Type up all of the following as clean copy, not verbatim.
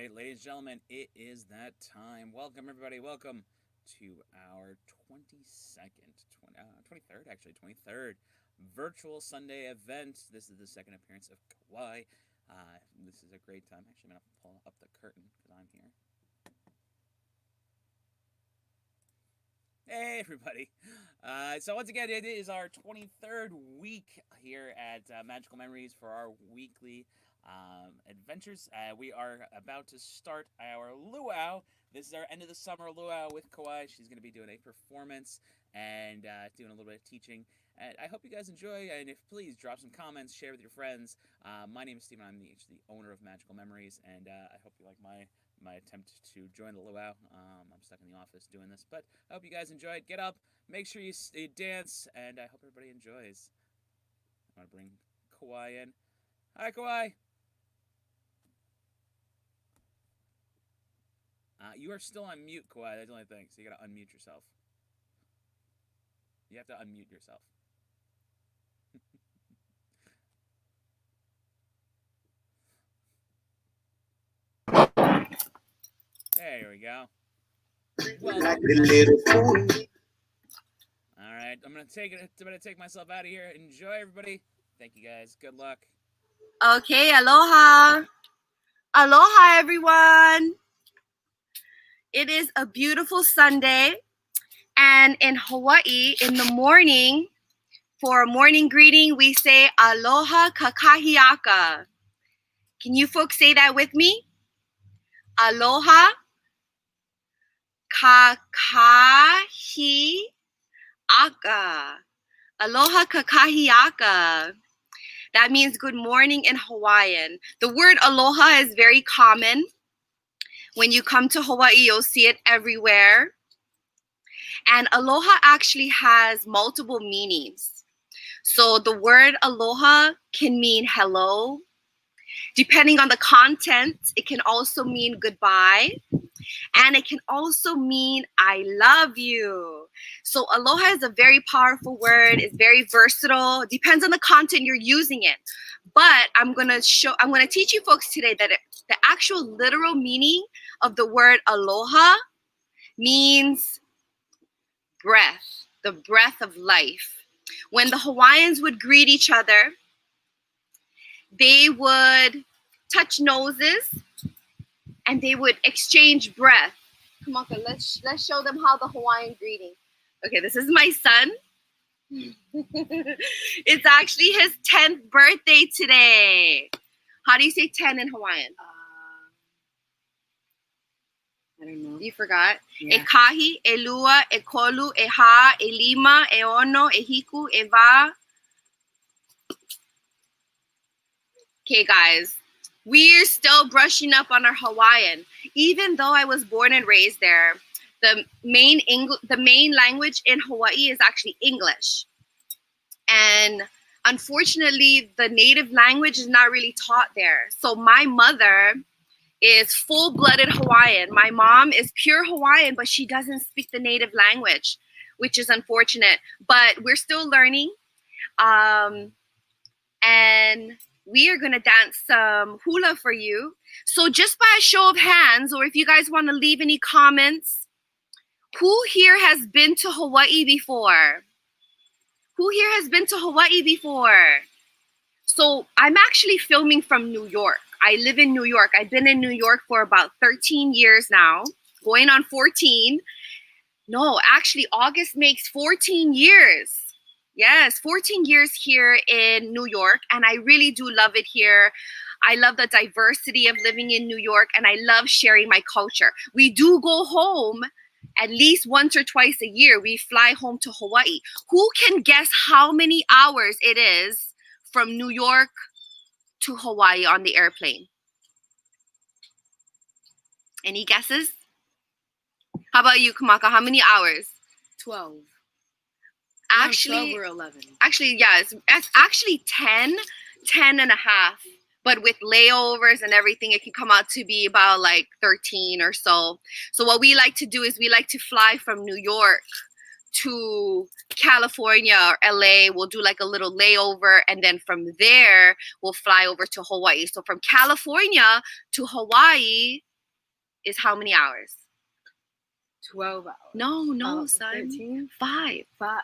right, ladies and gentlemen, it is that time. Welcome, everybody. Welcome to our 22nd, 23rd, actually, 23rd virtual Sunday event. This is the second appearance of Kawaii. This is a great time. Actually, I'm going to pull up the curtain because I'm here. Hey, everybody. So once again, it is our 23rd week here at Magical Memories for our weekly adventures. We are about to start our Luau. This is our end of the summer Luau with Kawaii. She's going to be doing a performance and doing a little bit of teaching. And I hope you guys enjoy. And if please drop some comments, share with your friends. My name is Steven. I'm the owner of Magical Memories, and I hope you like my attempt to join the Luau. I'm stuck in the office doing this, but I hope you guys enjoyed. Get up, make sure you dance, and I hope everybody enjoys. I want to bring Kawaii in. Hi, Kawaii. You are still on mute, Kawaii. That's the only thing. So you gotta unmute yourself. You have to unmute yourself. There we go. All right, I'm gonna take myself out of here. Enjoy, everybody. Thank you, guys. Good luck. Okay, aloha. Aloha, everyone. It is a beautiful Sunday, and in Hawaii, in the morning, for a morning greeting, we say aloha kakahiaka. Can you folks say that with me? Aloha kakahiaka. Aloha kakahiaka. That means good morning in Hawaiian. The word aloha is very common. When you come to Hawaii, you'll see it everywhere. And aloha actually has multiple meanings. So the word aloha can mean hello. Depending on the content, it can also mean goodbye. And it can also mean I love you. So aloha is a very powerful word. It's very versatile. Depends on the content you're using it. But I'm gonna teach you folks today that the actual literal meaning of the word aloha means breath, the breath of life. When the Hawaiians would greet each other, they would touch noses and they would exchange breath. Come on, let's show them how the Hawaiian greeting. Okay, this is my son. It's actually his 10th birthday today. How do you say 10 in Hawaiian? I don't know. You forgot? Yeah. Ekahi, elua, ekolu, eha, elima, eono, ehiku, eva. Okay, guys, we're still brushing up on our Hawaiian. Even though I was born and raised there, the main language in Hawaii is actually English. And unfortunately, the native language is not really taught there. So my mother is full-blooded Hawaiian. My mom is pure Hawaiian, but she doesn't speak the native language, which is unfortunate. But we're still learning. And we are going to dance some hula for you. So just by a show of hands, or if you guys want to leave any comments, who here has been to Hawaii before? Who here has been to Hawaii before? So I'm actually filming from New York. I live in New York. I've been in New York for about 13 years now, going on 14. No, actually, August makes 14 years. Yes, 14 years here in New York, and I really do love it here. I love the diversity of living in New York, and I love sharing my culture. We do go home at least once or twice a year. We fly home to Hawaii. Who can guess how many hours it is from New York to Hawaii on the airplane? Any guesses? How about you, Kamaka? How many hours? 12. Actually, 12 or 11. Actually, yeah, it's actually 10 and a half. But with layovers and everything, it can come out to be about like 13 or so. So what we like to do is we like to fly from New York to California or LA. We'll do like a little layover, and then from there we'll fly over to Hawaii. So from California to Hawaii is how many hours? 12 hours. No, son. 13? 5. 5.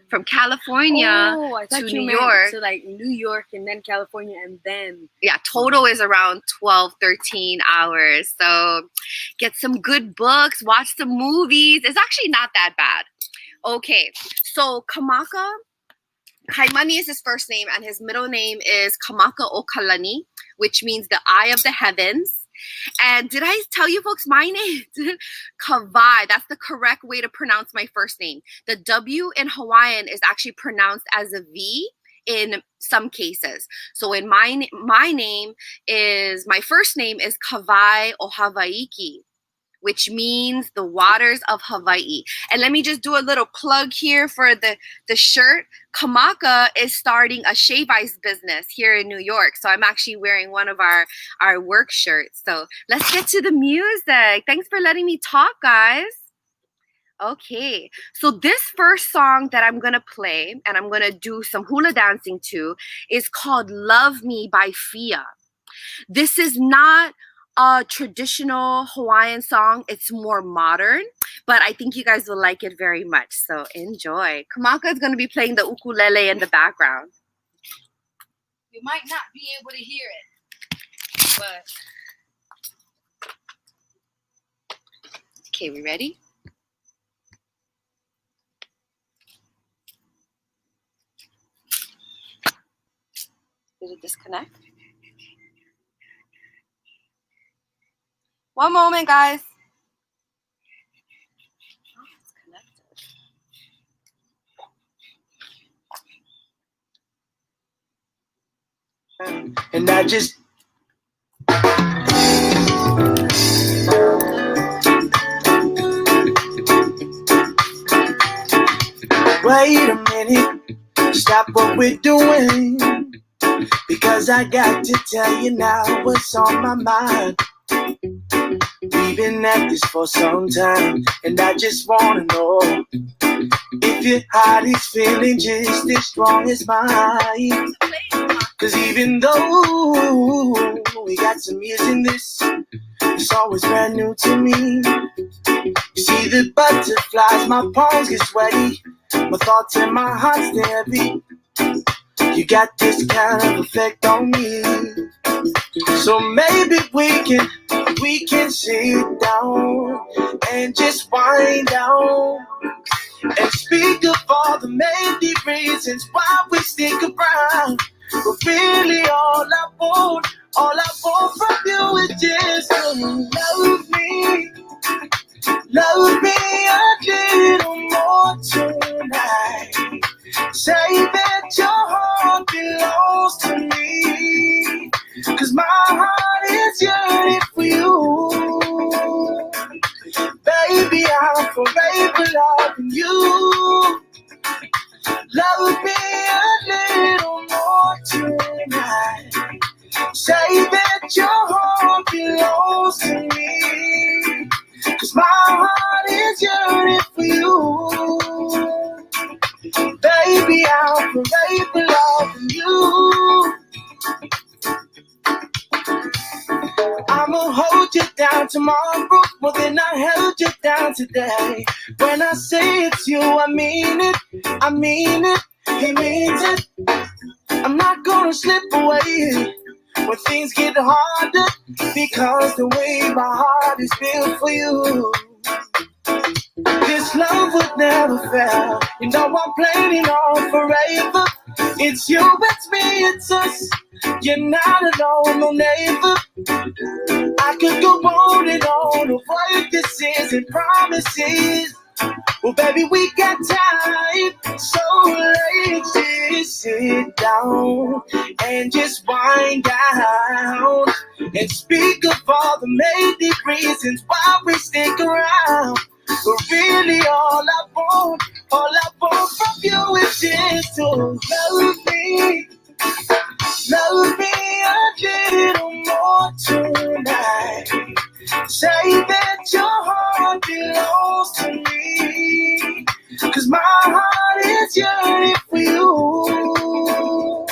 From California I thought to you New meant York. to like New York and then California and then. Yeah, total is around 12, 13 hours. So get some good books, watch some movies. It's actually not that bad. Okay, so Kamaka, Kaimani is his first name, and his middle name is Kamaka Okalani, which means the eye of the heavens. And did I tell you folks my name? Kawaii, that's the correct way to pronounce my first name. The W in Hawaiian is actually pronounced as a V in some cases. So in my name is, my first name is Kawaii o Hawaiki, which means the waters of Hawaii. And let me just do a little plug here for the shirt. Kamaka is starting a shave ice business here in New York. So I'm actually wearing one of our work shirts. So let's get to the music. Thanks for letting me talk, guys. Okay, so this first song that I'm gonna play and I'm gonna do some hula dancing to is called Love Me by Fia. This is not a traditional Hawaiian song. It's more modern, but I think you guys will like it very much. So enjoy. Kamaka is going to be playing the ukulele in the background. You might not be able to hear it, but. Okay, we ready? Did it disconnect? One moment, guys. Oh, it's connected. And I just wait a minute, stop what we're doing, because I got to tell you now what's on my mind. We've been at this for some time, and I just wanna know if your heart is feeling just as strong as mine. Cause even though we got some years in this, it's always brand new to me. You see the butterflies, my palms get sweaty, my thoughts and my heart stay heavy. You got this kind of effect on me. So maybe we can sit down and just wind down and speak of all the many reasons why we stick around. But really all I want from you is just to love me a little more tonight. Say that your heart belongs to me, cause my heart is yearning for you. Baby, I'm forever loving you. Love me a little more tonight. Say that your heart belongs to me, cause my heart is yearning for you. Baby, I'm forever loving you. I'ma hold you down tomorrow more than I held you down today. When I say it's you, I mean it, he means it. I'm not gonna slip away when things get harder, because the way my heart is built for you, this love would never fail. You know I'm playing on forever. It's you, it's me, it's us. You're not alone, no neighbor. I could go on and on of what this is and promises. Well, baby, we got time, so let's just sit down and just wind down and speak of all the many reasons why we stick around. But really all I want from you is just to love me a little more tonight. Say that your heart belongs to me, cause my heart is yearning for you.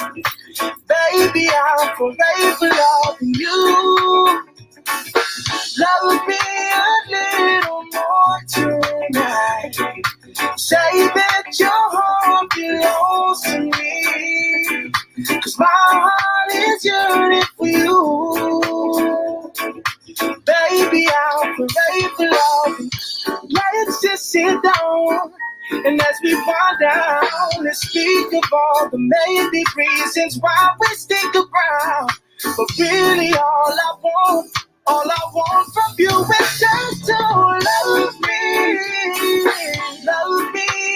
Baby, I'm forever loving you. Love me heart is yearning for you. Baby, I'll forever love you. Let's just sit down. And as we wind down, let's speak of all the many reasons why we stick around. But really all I want from you is just to love me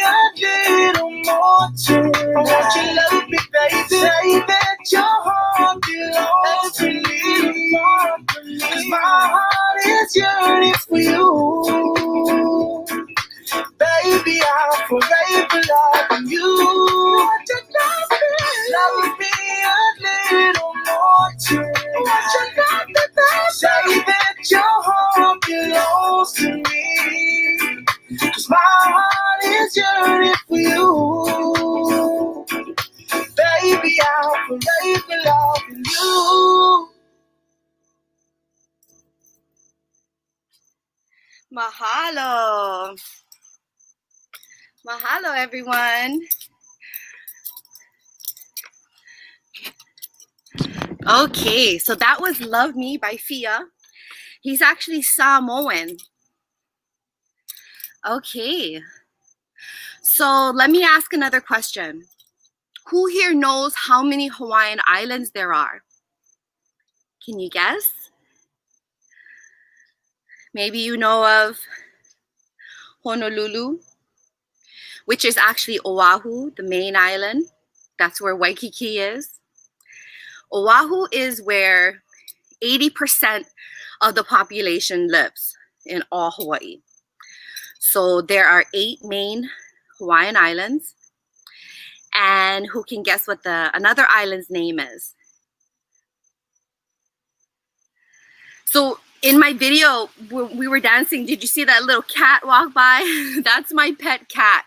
a little more too. I want you to love me, baby. Say that your heart belongs to me. 'Cause my heart is yearning for you. Baby, I'll forever love you. Want you to love me a little more too. Want you to say that your heart belongs to me. 'Cause my heart is yearning for you. Baby, I'll forever love you. Mahalo. Mahalo, everyone. Okay, so that was Love Me by Fia. He's actually Samoan. Okay, so let me ask another question. Who here knows how many Hawaiian islands there are? Can you guess? Maybe you know of Honolulu, which is actually Oahu, the main island. That's where Waikiki is. Oahu is where 80% of the population lives in all Hawaii. So there are 8 main Hawaiian islands. And who can guess what another island's name is? So in my video, we were dancing. Did you see that little cat walk by? That's my pet cat.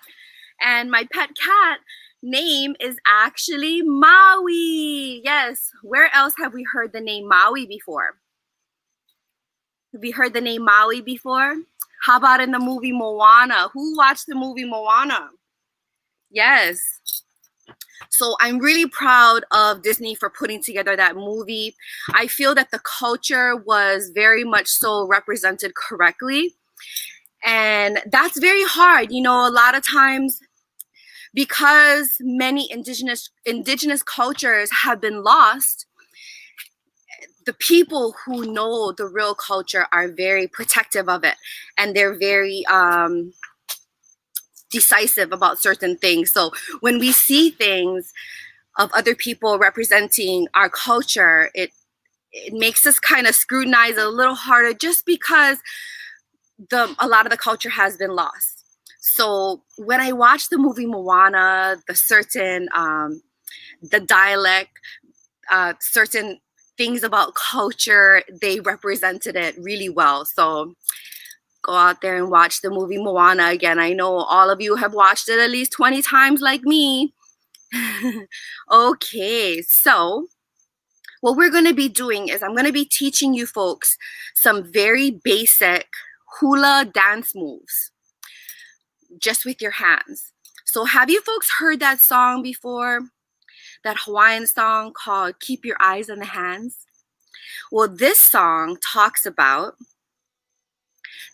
And my pet cat name is actually Maui. Yes. Where else have we heard the name Maui before? Have you heard the name Maui before? How about in the movie Moana? Who watched the movie Moana? Yes. So I'm really proud of Disney for putting together that movie. I feel that the culture was very much so represented correctly. And that's very hard. You know, a lot of times, because many indigenous cultures have been lost, the people who know the real culture are very protective of it, and they're very decisive about certain things. So when we see things of other people representing our culture, it makes us kind of scrutinize a little harder, just because a lot of the culture has been lost. So when I watched the movie Moana, the dialect, certain things about culture, they represented it really well. So go out there and watch the movie Moana again. I know all of you have watched it at least 20 times like me. Okay, so what we're going to be doing is I'm going to be teaching you folks some very basic hula dance moves, just with your hands. So have you folks heard that song before? That Hawaiian song called Keep Your Eyes on the Hands? Well, this song talks about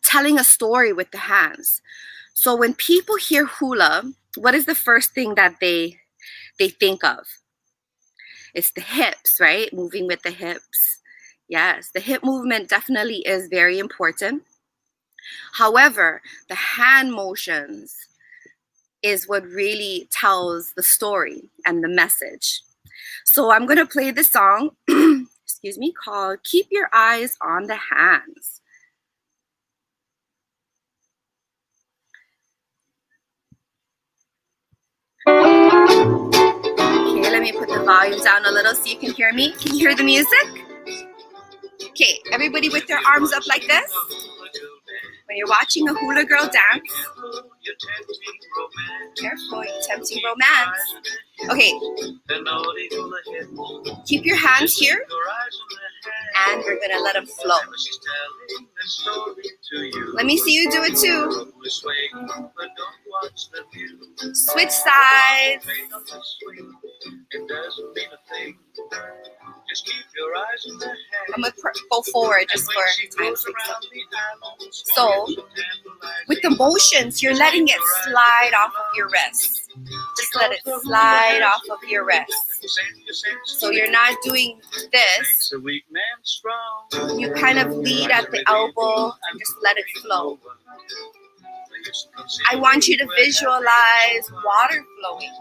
telling a story with the hands. So when people hear hula, what is the first thing that they think of? It's the hips, right? Moving with the hips. Yes, the hip movement definitely is very important. However, the hand motions is what really tells the story and the message. So I'm going to play this song, excuse me, called Keep Your Eyes on the Hands. Okay, let me put the volume down a little so you can hear me. Can you hear the music? Okay, everybody with their arms up like this. When you're watching a hula girl dance, careful, you're tempting romance. Okay, keep your hands here, and we're gonna let them flow. Let me see you do it too. Switch sides. I'm gonna go forward just for time's sake. So, with the motions, you're letting it slide off of your wrists. Just let it slide off of your wrist. So you're not doing this. You kind of lead at the elbow and just let it flow. I want you to visualize water flowing.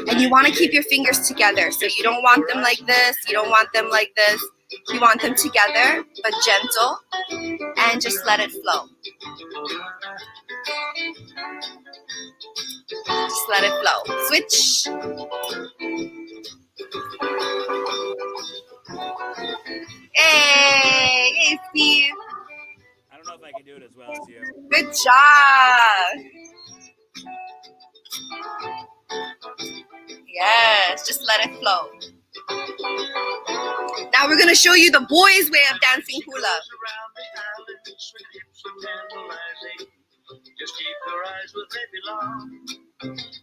And you want to keep your fingers together. So you don't want them like this. You don't want them like this. You want them together, but gentle. And just let it flow. Just let it flow. Switch. Hey, Steve. I don't know if I can do it as well as you. Good job. Yes, just let it flow. Now we're going to show you the boys' way of dancing hula. Just keep your eyes where they belong,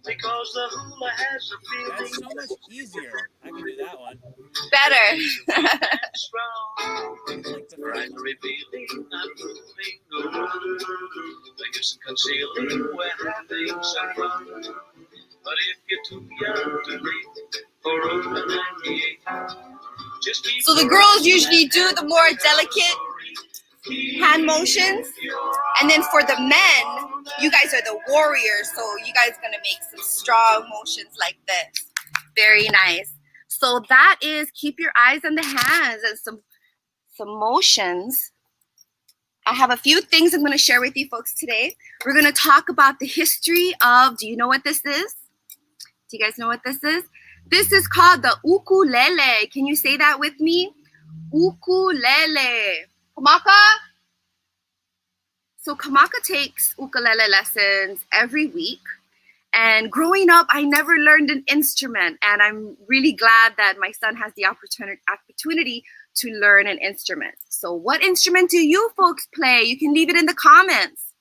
because the hula has a feeling. That's so much easier. I can do that one. Better. It's like the Right, revealing and moving, biggest concealing, we're having some fun. But if you're too young to leave for over 98, just keep. So the girls usually do the more delicate hand motions, and then for the men, you guys are the warriors, so you guys are gonna make some strong motions like this. Very nice. So that is keep your eyes on the hands and some motions. I have a few things I'm gonna share with you folks today. We're gonna talk about the history of, do you know what this is? Do you guys know what this is? This is called the ukulele. Can you say that with me? Ukulele. Kamaka? So Kamaka takes ukulele lessons every week. And growing up, I never learned an instrument. And I'm really glad that my son has the opportunity to learn an instrument. So what instrument do you folks play? You can leave it in the comments.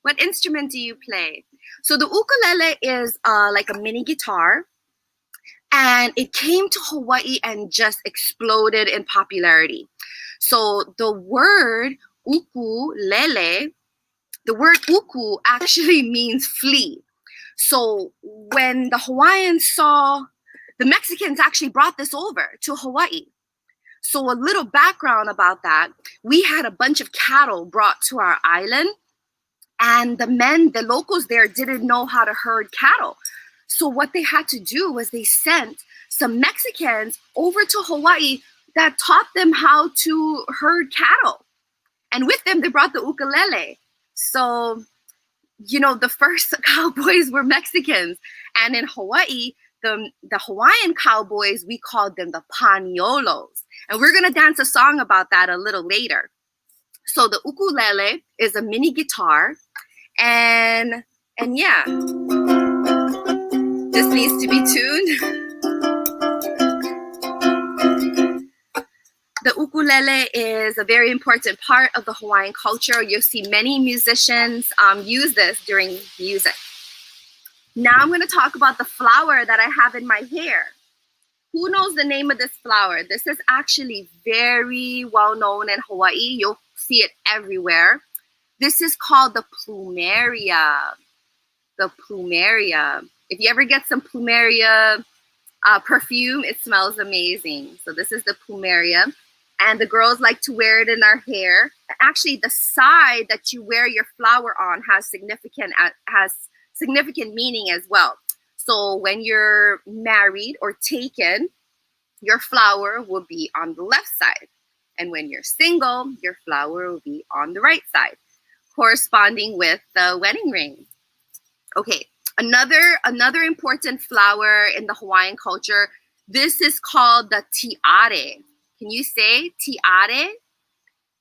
What instrument do you play? So the ukulele is like a mini guitar. And it came to Hawaii and just exploded in popularity. So the word ukulele, the word uku actually means flee. So when the Hawaiians saw, the Mexicans actually brought this over to Hawaii. So a little background about that, we had a bunch of cattle brought to our island, and the locals there didn't know how to herd cattle. So what they had to do was they sent some Mexicans over to Hawaii that taught them how to herd cattle. And with them, they brought the ukulele. So, you know, the first cowboys were Mexicans. And in Hawaii, the Hawaiian cowboys, we called them the pañolos. And we're going to dance a song about that a little later. So the ukulele is a mini guitar. And yeah, this needs to be tuned. The ukulele is a very important part of the Hawaiian culture. You'll see many musicians use this during music. Now I'm going to talk about the flower that I have in my hair. Who knows the name of this flower? This is actually very well known in Hawaii. You'll see it everywhere. This is called the plumeria. The plumeria. If you ever get some plumeria perfume, it smells amazing. So this is the plumeria. And the girls like to wear it in our hair. Actually, the side that you wear your flower on has significant meaning as well. So when you're married or taken, your flower will be on the left side. And when you're single, your flower will be on the right side, corresponding with the wedding ring. Okay, another important flower in the Hawaiian culture, this is called the tiare. Can you say tiare?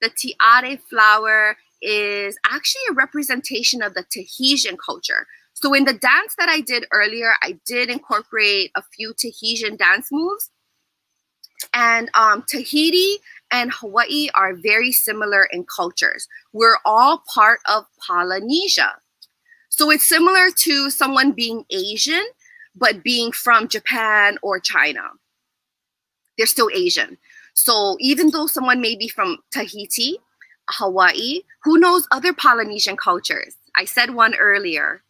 The tiare flower is actually a representation of the Tahitian culture. So in the dance that I did earlier, I did incorporate a few Tahitian dance moves. And Tahiti and Hawaii are very similar in cultures. We're all part of Polynesia. So it's similar to someone being Asian, but being from Japan or China, they're still Asian. So even though someone may be from Tahiti, Hawaii, who knows other Polynesian cultures? I said one earlier.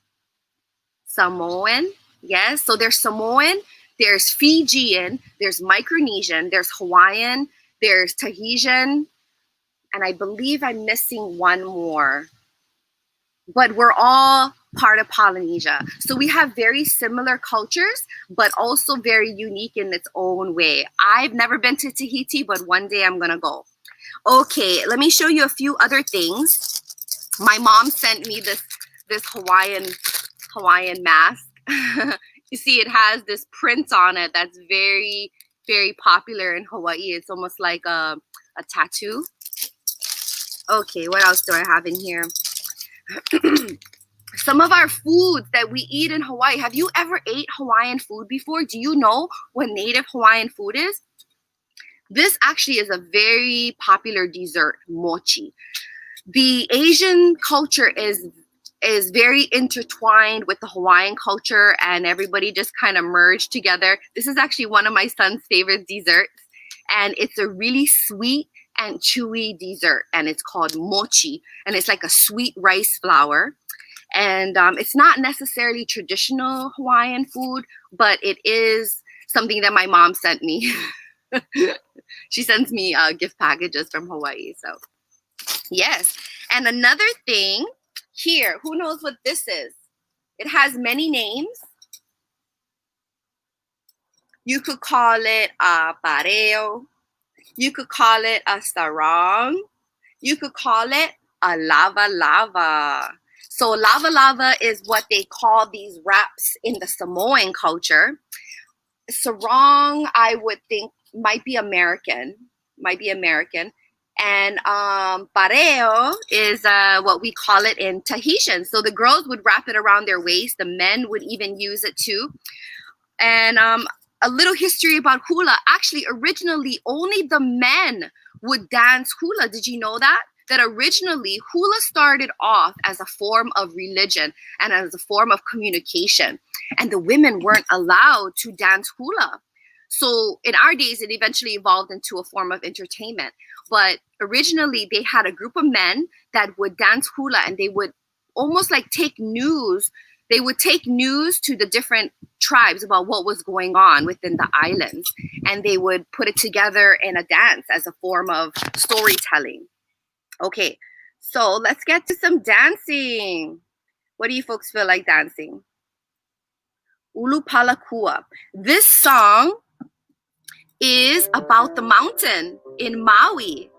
Samoan, yes. So there's Samoan, there's Fijian, there's Micronesian, there's Hawaiian, there's Tahitian, and I believe I'm missing one more. But we're all part of Polynesia. So we have very similar cultures, but also very unique in its own way. I've never been to Tahiti, but one day I'm gonna go. Okay, let me show you a few other things. My mom sent me this Hawaiian mask. You see, it has this print on it that's very, very popular in Hawaii. It's almost like a tattoo. Okay, what else do I have in here? Some of our foods that we eat in Hawaii. Have you ever ate Hawaiian food before? Do you know what native Hawaiian food is? This actually is a very popular dessert, mochi. The Asian culture is very intertwined with the Hawaiian culture, and everybody just kind of merged together. This is actually one of my son's favorite desserts, and it's a really sweet and chewy dessert, and it's called mochi, and it's like a sweet rice flour. And it's not necessarily traditional Hawaiian food, but it is something that my mom sent me. She sends me gift packages from Hawaii. So yes. And another thing here, who knows what this is? It has many names. You could call it a pareo. You could call it a sarong. You could call it a lava lava. So lava lava is what they call these wraps in the Samoan culture. Sarong, I would think, might be American. And pareo is what we call it in Tahitian. So the girls would wrap it around their waist. The men would even use it too. And a little history about hula. Actually, originally, only the men would dance hula. Did you know that? That originally, hula started off as a form of religion and as a form of communication. And the women weren't allowed to dance hula. So in our days, it eventually evolved into a form of entertainment. But originally, they had a group of men that would dance hula, and they would almost like take news. They would take news to the different tribes about what was going on within the islands. And they would put it together in a dance as a form of storytelling. Okay, so let's get to some dancing. What do you folks feel like dancing? Ulu Palakua. This song is about the mountain in Maui.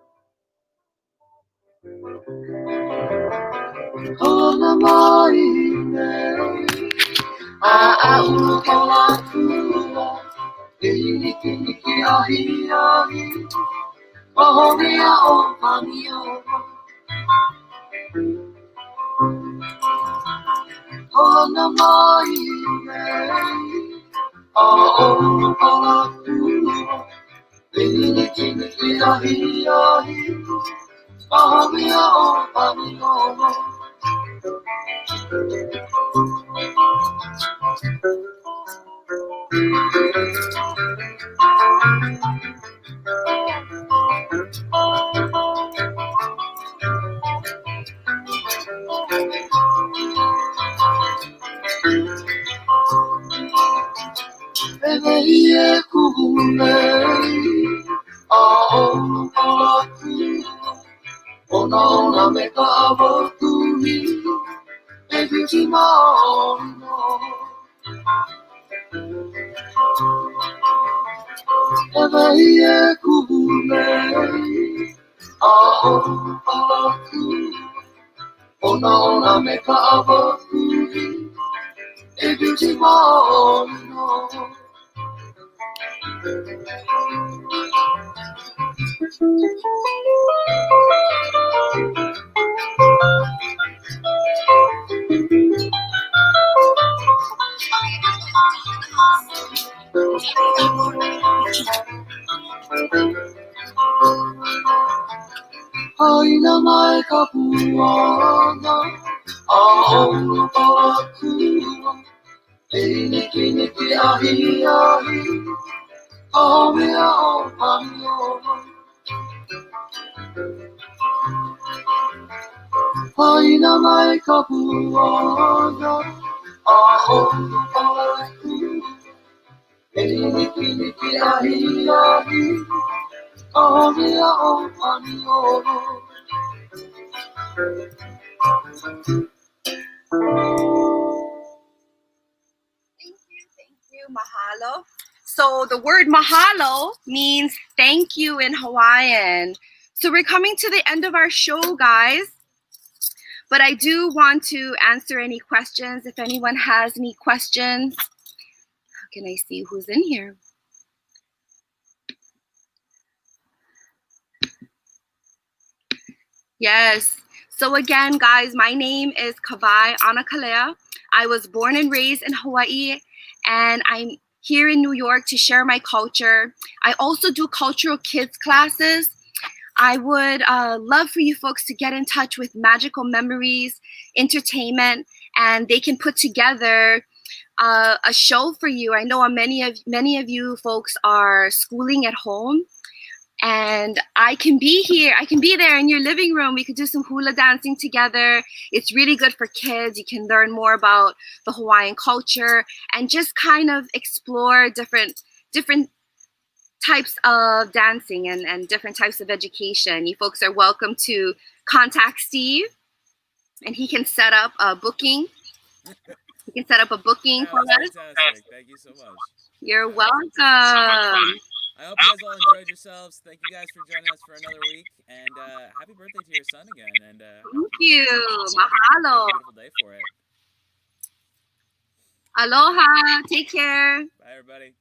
Hey, Nikki, Nikki, ahi, ahi. Oh, me, oh, ahi, oh. Haina mai ka puana. Oh, oh, Hey, Nikki, Nikki, ahi, ahi. Oh, me, oh, ahi, oh. Thank you, mahalo. So the word mahalo means thank you in Hawaiian. So we're coming to the end of our show, guys. But I do want to answer any questions. If anyone has any questions, how can I see who's in here? Yes. So again, guys, my name is Kawaii Anakalea. I was born and raised in Hawaii, and I'm here in New York to share my culture. I also do cultural kids classes. I would love for you folks to get in touch with Magical Memories Entertainment, and they can put together a show for you. I know many of you folks are schooling at home, and I can be here. I can be there in your living room. We could do some hula dancing together. It's really good for kids. You can learn more about the Hawaiian culture and just kind of explore different types of dancing and different types of education. You folks are welcome to contact Steve, and he can set up a booking. He can set up a booking for us. Fantastic. Thank you so much. You're welcome. I hope you guys all enjoyed yourselves. Thank you guys for joining us for another week. And happy birthday to your son again. And Thank you. Have Mahalo. a beautiful day for it. Aloha. Take care. Bye, everybody.